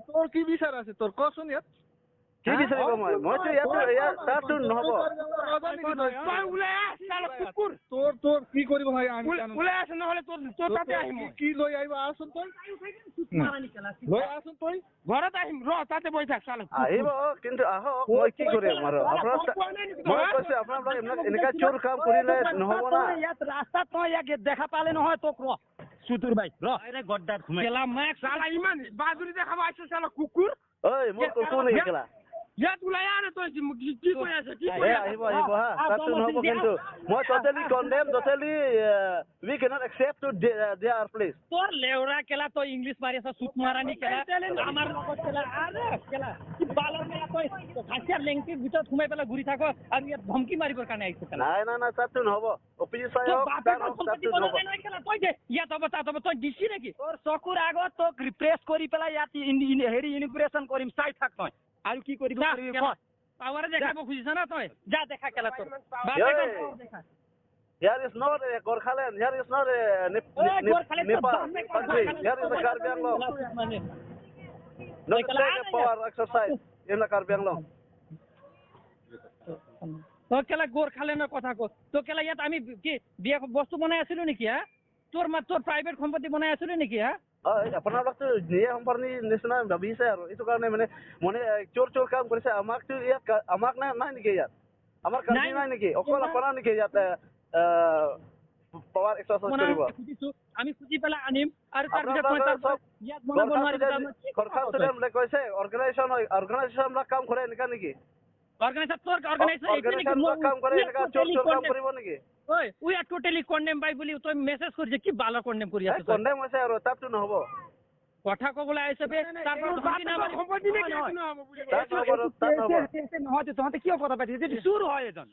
তোৰ কি বিচাৰ আছে তোৰ কচোন ইয়াত কি বিচাৰিব মইতো ইয়াত তাততো নহ'ব তোৰ কি কৰিব লাগে ওলাই আছে নহ'লে তোৰ তাতে আহিম কি লৈ আহিব আচোন তই লৈ আচোন তই ঘৰত আহিম ৰ তাতে বহি থাক চাল আহিব কিন্তু আহক মই কি কৰিম আৰু মই কৈছো আপোনালোক এনেকা চোৰ কাম কৰিলে নহ'ব না ইয়াত ৰাস্তাত তই ইয়াক দেখা পালে নহয় তোক ৰ সুতুৰ ভাই ৰ গড্ডাত ঘুমাই কেলা মাক চালা ইমান বাজুৰি দেখাব আহিছ চালা কুকুৰ ঐ মোক কোন শিকিলা ইয়াত ওলাই আনে তই কি কৈ আছে কি কৈ আছে আহিব হা তাততো নহ'ব কিন্তু মই totally condemn totally we can't accept to their place তোৰ লেউৰা কেলা তই ইংলিছ মাৰি আছ সুত মাৰানি কেলা আমাৰ লগত কেলা আৰে কেলা কি বালৰ মেলা তই হাতিয়াৰ লেংটিৰ ভিতৰত সোমাই পেলাই ঘূৰি থাক আৰু ইয়াত ধমকি মাৰিবৰ কাৰণে আহিছ কেলা নাই তাততো নহ'ব অফিচ তাততো নহ'ব তই দে ইয়াত হ'ব তাত হ'ব তই দিছি নেকি তোৰ চকুৰ আগত তোক ৰিপ্ৰেছ কৰি পেলাই ইয়াত হেৰি ইনিগ্ৰেশ্যন কৰিম চাই থাক তই আৰু কি কৰিব পাৱাৰে দেখাব খুজিছ না তই যা দেখা কেলা তোৰ Here is not a Gorkhaland, here is not a Nepal country, here is a Karbi Anglong. Not take a power exercise in the Karbi Anglong. তই কেলা গোৰখালেণ্ডৰ কথা ক তই কেলা ইয়াত আমি কি বিয়া বস্তু বনাই আছিলো নেকি হা তোৰ প্ৰাইভেট সম্পত্তি বনাই আছিলো নেকি হা আপোনালোকতো নিয়ে সম্পৰ্ণী নিচিনা ভাবিছে আৰু এইটো কাৰণে মানে চোৰ কাম কৰিছে আমাকতো ইয়াত আমাক নাই নেকি ইয়াত আমাৰ কাৰ্বি নাই নেকি অকল আপোনাৰ নেকি ইয়াত পাৱাৰ এক্সাৰচাইজ কৰিব আমি খুজি পেলাই আনিম আৰু তাৰপিছত কৈছে অৰ্গেনাইজেশ্যন কাম কৰে এনেকা নেকি কাম কৰে এনেকা চোৰ কাম কৰিব নেকি we are totally condemned by বুলি তই মেছেজ কৰিছে কি বালা কন্ডেম কৰি আছে কন্ডেম হৈছে আৰু তাততো নহ'ব কথা কবলৈ আহিছে তাৰপৰা সম্পত্তি নে কি নহ'ব বুলি তাত নহ'ব নহয় তহঁতে কিয় কথা পাতিছে চুৰ হয় এজন